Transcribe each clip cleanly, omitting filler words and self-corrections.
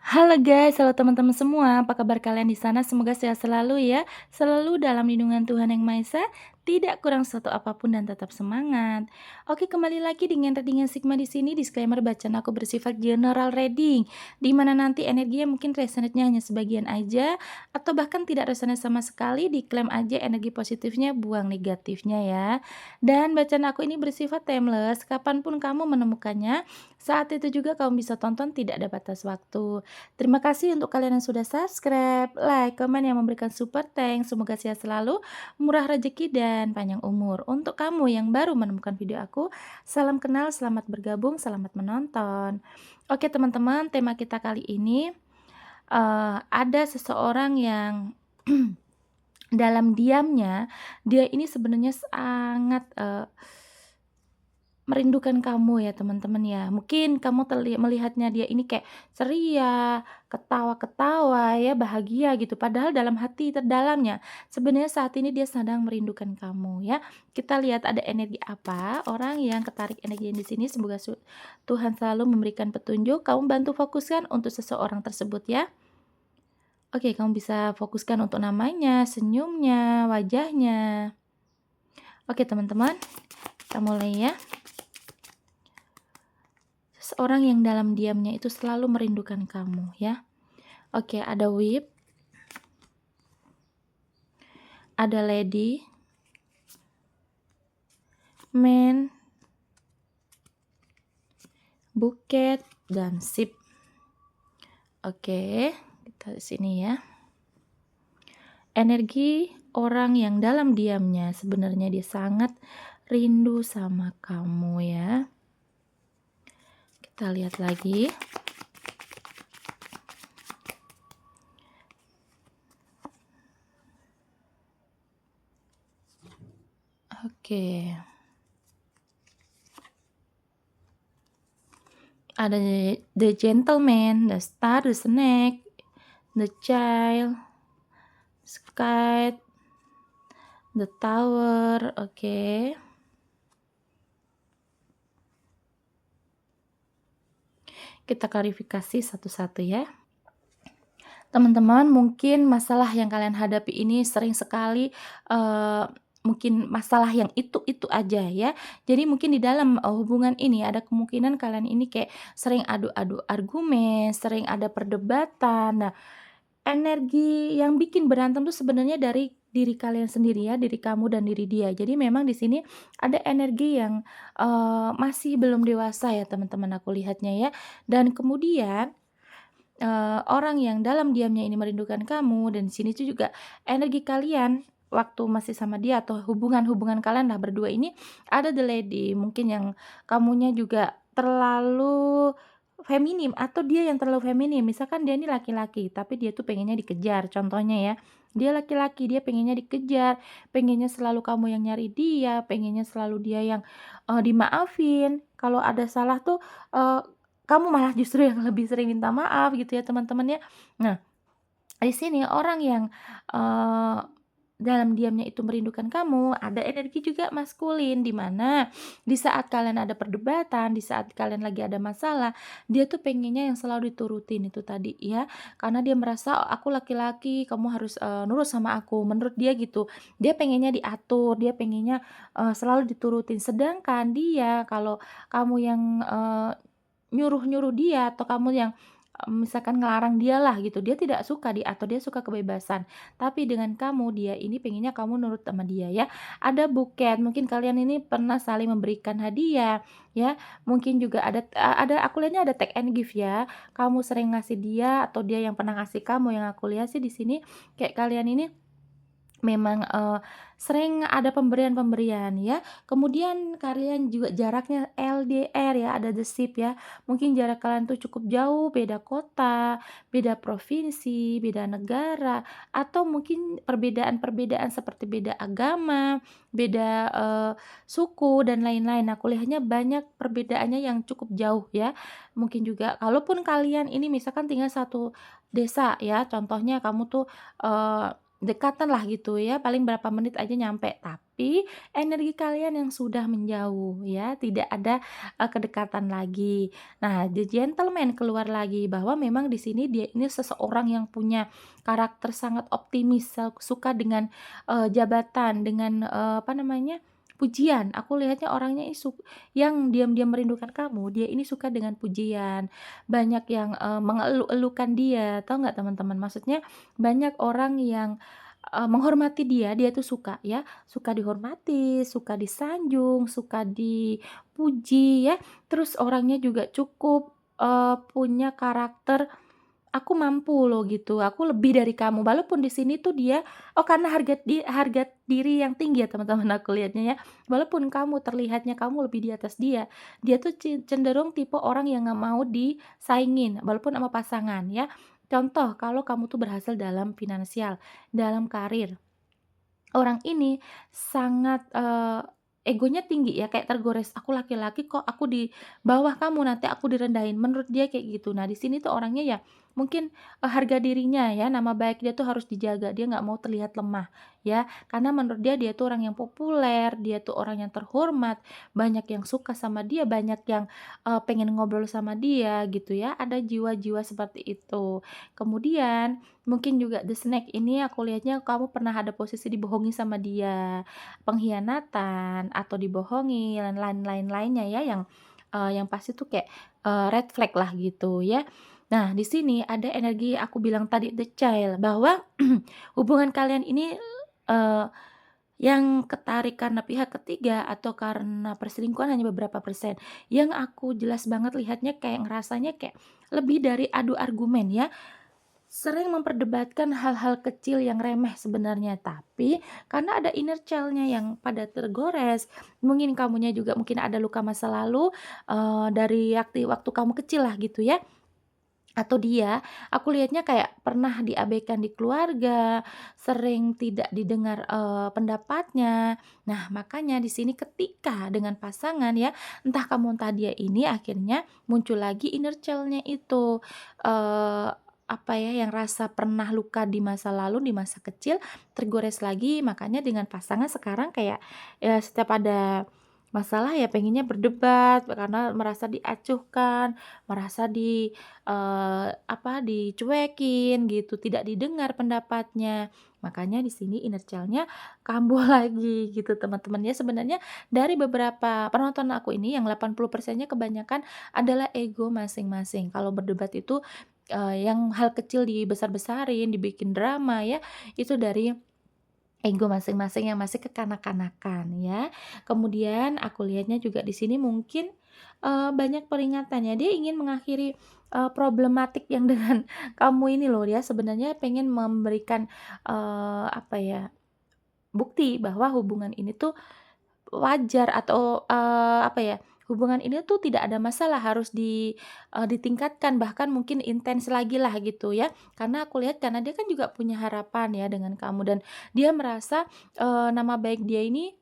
Halo guys, halo teman-teman semua, apa kabar kalian di sana? Semoga sehat selalu ya, selalu dalam lindungan Tuhan Yang Maha Esa, tidak kurang suatu apapun dan tetap semangat. Oke, kembali lagi dengan readingan Sigma di sini. Disclaimer bacaan aku bersifat general reading, di mana nanti energinya mungkin resonate-nya hanya sebagian aja, atau bahkan tidak resonate sama sekali. Diklaim aja energi positifnya, buang negatifnya ya. Dan bacaan aku ini bersifat timeless, kapanpun kamu menemukannya, saat itu juga kamu bisa tonton, tidak ada batas waktu. Terima kasih untuk kalian yang sudah subscribe, like, komen, yang memberikan super thanks. Semoga sehat selalu, murah rezeki, dan panjang umur. Untuk kamu yang baru menemukan video aku, salam kenal, selamat bergabung, selamat menonton. Oke teman-teman, tema kita kali ini ada seseorang yang dalam diamnya dia ini sebenarnya sangat merindukan kamu ya teman-teman ya. Mungkin kamu melihatnya dia ini kayak ceria, ketawa-ketawa ya, bahagia gitu. Padahal dalam hati terdalamnya sebenarnya saat ini dia sedang merindukan kamu ya. Kita lihat ada energi apa, orang yang ketarik energi yang di sini. Semoga Tuhan selalu memberikan petunjuk. Kamu bantu fokuskan untuk seseorang tersebut ya. Oke, kamu bisa fokuskan untuk namanya, senyumnya, wajahnya. Oke teman-teman, kita mulai ya. Seorang yang dalam diamnya itu selalu merindukan kamu ya. Oke, ada whip, ada lady, man, buket, dan ship. Oke, kita di sini ya. Energi orang yang dalam diamnya sebenarnya dia sangat rindu sama kamu ya. Kita lihat lagi. Oke. Ada the gentleman, the star, the snake, the child, sky, the tower. Oke. Kita klarifikasi satu-satu ya. Teman-teman, mungkin masalah yang kalian hadapi ini sering sekali mungkin masalah yang itu aja ya. Jadi mungkin di dalam hubungan ini ada kemungkinan kalian ini kayak sering adu-adu argumen, sering ada perdebatan. Nah, energi yang bikin berantem tuh sebenarnya dari diri kalian sendiri ya, diri kamu dan diri dia. Jadi memang di sini ada energi yang masih belum dewasa ya teman-teman, aku lihatnya ya. Dan kemudian orang yang dalam diamnya ini merindukan kamu, dan di sini tuh juga energi kalian waktu masih sama dia atau hubungan-hubungan kalian lah berdua ini ada the lady, mungkin yang kamunya juga terlalu feminim atau dia yang terlalu feminim. Misalkan dia ini laki-laki tapi dia tuh pengennya dikejar, contohnya ya. Dia laki-laki, dia pengennya dikejar, pengennya selalu kamu yang nyari dia, pengennya selalu dia yang dimaafin. Kalau ada salah tuh kamu malah justru yang lebih sering minta maaf gitu ya teman-teman ya. Nah, di sini orang yang eee, dalam diamnya itu merindukan kamu, ada energi juga maskulin, di mana di saat kalian ada perdebatan, di saat kalian lagi ada masalah, dia tuh pengennya yang selalu diturutin itu tadi ya. Karena dia merasa, "Oh, aku laki-laki, kamu harus nurut sama aku." Menurut dia gitu. Dia pengennya diatur, dia pengennya selalu diturutin. Sedangkan dia kalau kamu yang nyuruh-nyuruh dia atau kamu yang misalkan ngelarang dia lah gitu, dia tidak suka atau dia suka kebebasan. Tapi dengan kamu, dia ini pengennya kamu nurut sama dia ya. Ada buket, mungkin kalian ini pernah saling memberikan hadiah ya. Mungkin juga ada aku lihatnya ada take and give ya. Kamu sering ngasih dia atau dia yang pernah ngasih kamu, yang aku lihat sih di sini kayak kalian ini memang sering ada pemberian-pemberian ya. Kemudian kalian juga jaraknya LDR ya, ada the ship ya. Mungkin jarak kalian tuh cukup jauh, beda kota, beda provinsi, beda negara, atau mungkin perbedaan-perbedaan seperti beda agama, beda suku dan lain-lain. Aku lihatnya banyak perbedaannya yang cukup jauh ya. Mungkin juga kalaupun kalian ini misalkan tinggal satu desa ya, contohnya kamu tuh dekatan lah gitu ya, paling berapa menit aja nyampe, tapi energi kalian yang sudah menjauh ya, tidak ada, kedekatan lagi. Nah, the gentleman keluar lagi bahwa memang di sini dia ini seseorang yang punya karakter sangat optimis, suka dengan, jabatan, dengan, apa namanya, pujian. Aku lihatnya orangnya yang diam-diam merindukan kamu, dia ini suka dengan pujian, banyak yang, mengeluh-elukan dia, tahu nggak teman-teman? Maksudnya banyak orang yang menghormati dia, dia tuh suka ya, suka dihormati, suka disanjung, suka dipuji ya, terus orangnya juga cukup, punya karakter, "Aku mampu loh," gitu, "aku lebih dari kamu." Walaupun di sini tuh dia karena harga diri yang tinggi ya teman-teman aku lihatnya ya, walaupun kamu terlihatnya kamu lebih di atas dia, dia tuh cenderung tipe orang yang nggak mau disaingin, walaupun sama pasangan ya. Contoh, kalau kamu tuh berhasil dalam finansial, dalam karir. Orang ini sangat, egonya tinggi ya, kayak tergores, "Aku laki-laki kok aku di bawah kamu, nanti aku direndahin." Menurut dia kayak gitu. Nah, di sini tuh orangnya ya mungkin, harga dirinya ya, nama baik dia tuh harus dijaga, dia nggak mau terlihat lemah ya, karena menurut dia, dia tuh orang yang populer, dia tuh orang yang terhormat, banyak yang suka sama dia, banyak yang, pengen ngobrol sama dia gitu ya, ada jiwa-jiwa seperti itu. Kemudian mungkin juga the snake ini aku lihatnya kamu pernah ada posisi dibohongi sama dia, pengkhianatan atau dibohongi dan lain-lainnya ya yang pasti tuh kayak, red flag lah gitu ya. Nah di sini ada energi aku bilang tadi the child bahwa hubungan kalian ini, eee, yang ketarik karena pihak ketiga atau karena perselingkuhan hanya beberapa persen, yang aku jelas banget lihatnya kayak ngerasanya kayak lebih dari adu argumen ya. Sering memperdebatkan hal-hal kecil yang remeh sebenarnya, tapi karena ada inner child-nya yang pada tergores, mungkin kamunya juga mungkin ada luka masa lalu, dari waktu kamu kecil lah gitu ya, atau dia, aku lihatnya kayak pernah diabaikan di keluarga, sering tidak didengar, pendapatnya. Nah, makanya di sini ketika dengan pasangan ya, entah kamu entah dia ini akhirnya muncul lagi inner child-nya itu, eee, apa ya, yang rasa pernah luka di masa lalu, di masa kecil, tergores lagi, makanya dengan pasangan sekarang kayak, ya setiap ada masalah ya pengennya berdebat karena merasa diacuhkan, merasa apa, dicuekin gitu, tidak didengar pendapatnya. Makanya di sini inner child-nya kambuh lagi gitu teman-teman ya. Sebenarnya dari beberapa penonton aku ini yang 80%-nya kebanyakan adalah ego masing-masing. Kalau berdebat itu, yang hal kecil dibesar-besarin, dibikin drama ya, itu dari ego masing-masing yang masih kekanak-kanakan ya. Kemudian aku lihatnya juga di sini mungkin, banyak peringatannya. Dia ingin mengakhiri, problematik yang dengan kamu ini loh, dia sebenarnya pengen memberikan, apa ya, bukti bahwa hubungan ini tuh wajar atau, apa ya, hubungan ini tuh tidak ada masalah harus ditingkatkan bahkan mungkin intens lagi lah gitu ya. Karena aku lihat karena dia kan juga punya harapan ya dengan kamu dan dia merasa, nama baik dia ini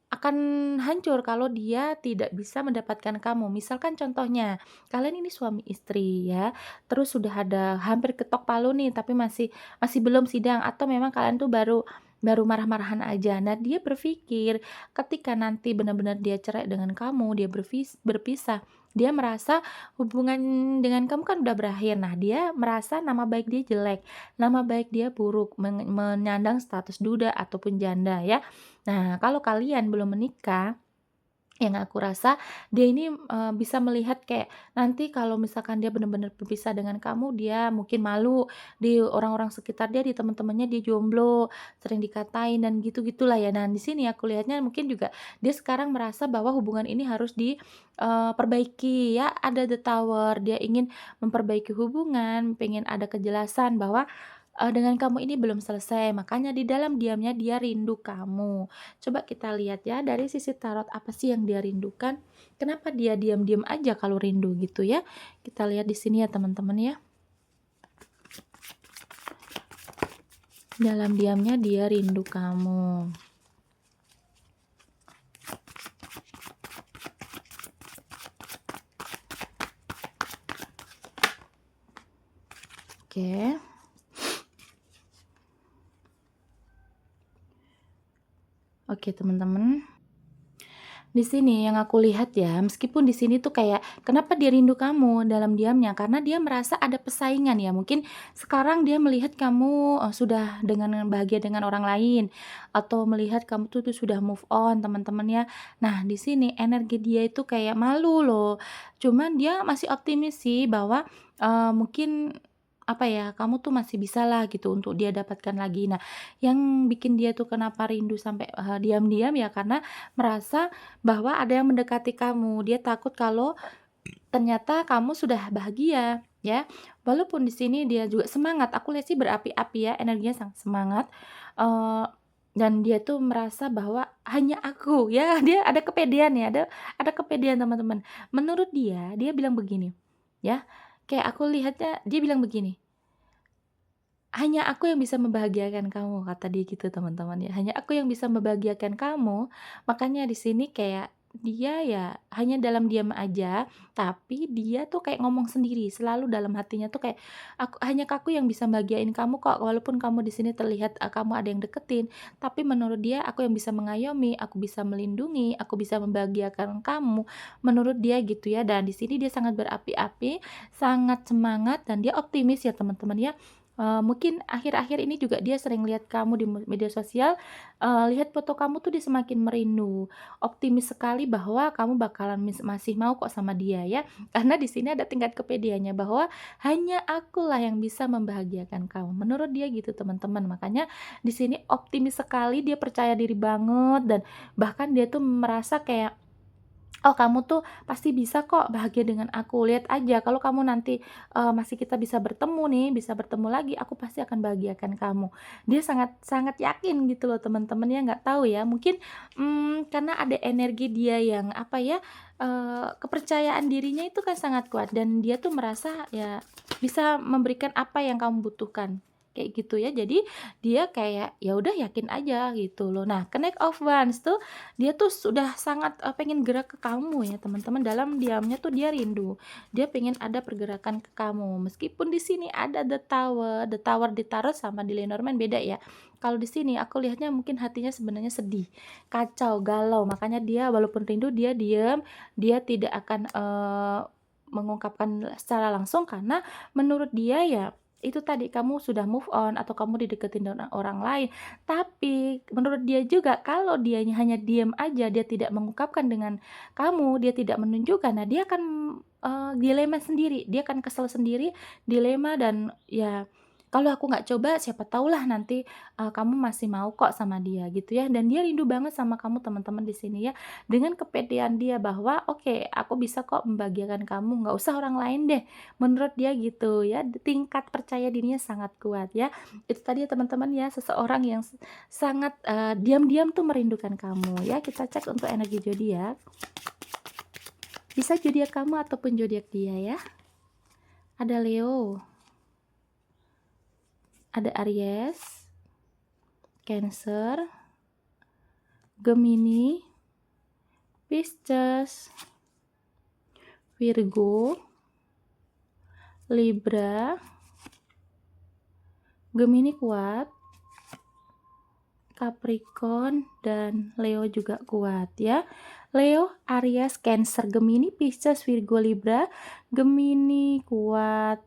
akan hancur kalau dia tidak bisa mendapatkan kamu. Misalkan contohnya, kalian ini suami istri ya, terus sudah ada hampir ketok palu nih tapi masih masih belum sidang atau memang kalian tuh baru baru marah-marahan aja. Nah, dia berpikir ketika nanti benar-benar dia cerai dengan kamu, dia berpisah, dia merasa hubungan dengan kamu kan udah berakhir. Nah, dia merasa nama baik dia jelek, nama baik dia buruk, menyandang status duda ataupun janda ya. Nah, kalau kalian belum menikah, yang aku rasa dia ini, bisa melihat kayak nanti kalau misalkan dia benar-benar berpisah dengan kamu, dia mungkin malu di orang-orang sekitar dia, di teman-temannya dia jomblo, sering dikatain dan gitu-gitulah ya. Nah, di sini aku lihatnya mungkin juga dia sekarang merasa bahwa hubungan ini harus perbaiki ya, ada the tower, dia ingin memperbaiki hubungan, pengen ada kejelasan bahwa dengan kamu ini belum selesai, makanya di dalam diamnya dia rindu kamu. Coba kita lihat ya dari sisi tarot apa sih yang dia rindukan, kenapa dia diam-diam aja kalau rindu gitu ya. Kita lihat di sini ya teman-teman ya. Dalam diamnya dia rindu kamu. Oke. Oke, teman-teman. Di sini yang aku lihat ya, meskipun di sini tuh kayak kenapa dia rindu kamu dalam diamnya, karena dia merasa ada persaingan ya. Mungkin sekarang dia melihat kamu, sudah dengan bahagia dengan orang lain, atau melihat kamu tuh sudah move on, teman-teman ya. Nah, di sini energi dia itu kayak malu loh. Cuman dia masih optimis sih bahwa, mungkin apa ya, kamu tuh masih bisa lah gitu untuk dia dapatkan lagi. Nah, yang bikin dia tuh kenapa rindu sampai, diam-diam ya karena merasa bahwa ada yang mendekati kamu. Dia takut kalau ternyata kamu sudah bahagia, ya. Walaupun di sini dia juga semangat, aku lihat sih berapi-api ya, energinya sangat semangat, eee, dan dia tuh merasa bahwa hanya aku ya, dia ada kepedean ya, ada kepedean teman-teman. Menurut dia bilang begini, ya, kayak aku lihatnya dia bilang begini, "Hanya aku yang bisa membahagiakan kamu," kata dia gitu teman-teman ya, "hanya aku yang bisa membahagiakan kamu." Makanya di sini kayak dia ya hanya dalam diam aja, tapi dia tuh kayak ngomong sendiri, selalu dalam hatinya tuh kayak, "Hanya aku yang bisa bahagiain kamu kok, walaupun kamu di sini terlihat, kamu ada yang deketin, tapi menurut dia aku yang bisa mengayomi, aku bisa melindungi, aku bisa membahagiakan kamu." Menurut dia gitu ya, dan di sini dia sangat berapi-api, sangat semangat, dan dia optimis ya teman-teman ya. Mungkin akhir-akhir ini juga dia sering lihat kamu di media sosial, lihat foto kamu tuh dia semakin merindu, optimis sekali bahwa kamu bakalan masih mau kok sama dia ya. Karena di sini ada tingkat kepedeannya bahwa, "Hanya akulah yang bisa membahagiakan kamu." Menurut dia gitu teman-teman, makanya di sini optimis sekali, dia percaya diri banget dan bahkan dia tuh merasa kayak, "Oh, kamu tuh pasti bisa kok bahagia dengan aku. Lihat aja kalau kamu nanti, masih kita bisa bertemu nih, bisa bertemu lagi, aku pasti akan bahagiakan kamu." Dia sangat sangat yakin gitu loh teman-teman ya, nggak tahu ya mungkin, karena ada energi dia yang apa ya, kepercayaan dirinya itu kan sangat kuat dan dia tuh merasa ya bisa memberikan apa yang kamu butuhkan, kayak gitu ya. Jadi dia kayak ya udah yakin aja gitu loh. Nah, Connect of Wands tuh dia tuh sudah sangat, pengen gerak ke kamu ya teman-teman, dalam diamnya tuh dia rindu. Dia pengen ada pergerakan ke kamu, meskipun di sini ada The Tower di tarot sama di Lenormand beda ya. Kalau di sini aku lihatnya mungkin hatinya sebenarnya sedih, kacau, galau, makanya dia walaupun rindu dia diam, dia tidak akan, mengungkapkan secara langsung karena menurut dia ya itu tadi, kamu sudah move on atau kamu dideketin dengan orang lain. Tapi menurut dia juga kalau dianya hanya diam aja, dia tidak mengungkapkan dengan kamu, dia tidak menunjukkan, nah dia akan, dilema sendiri, dia akan kesel sendiri, dilema dan ya, "Kalau aku nggak coba siapa tahulah nanti, kamu masih mau kok sama dia," gitu ya. Dan dia rindu banget sama kamu teman-teman di sini ya, dengan kepedean dia bahwa, "Oke, aku bisa kok membahagiakan kamu, nggak usah orang lain deh." Menurut dia gitu ya, tingkat percaya dirinya sangat kuat ya. Itu tadi ya teman-teman ya, seseorang yang sangat, diam-diam tuh merindukan kamu ya. Kita cek untuk energi zodiak, bisa zodiak kamu ataupun zodiak dia ya. Ada Leo, ada Aries, Cancer, Gemini, Pisces, Virgo, Libra. Gemini kuat, Capricorn, dan Leo juga kuat ya. Leo, Aries, Cancer, Gemini, Pisces, Virgo, Libra. Gemini kuat,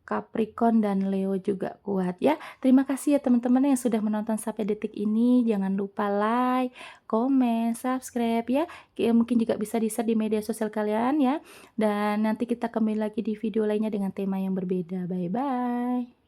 Capricorn, dan Leo juga kuat ya. Terima kasih ya teman-teman yang sudah menonton sampai detik ini. Jangan lupa like, komen, subscribe ya. Mungkin juga bisa di-share di media sosial kalian ya. Dan nanti kita kembali lagi di video lainnya dengan tema yang berbeda. Bye-bye.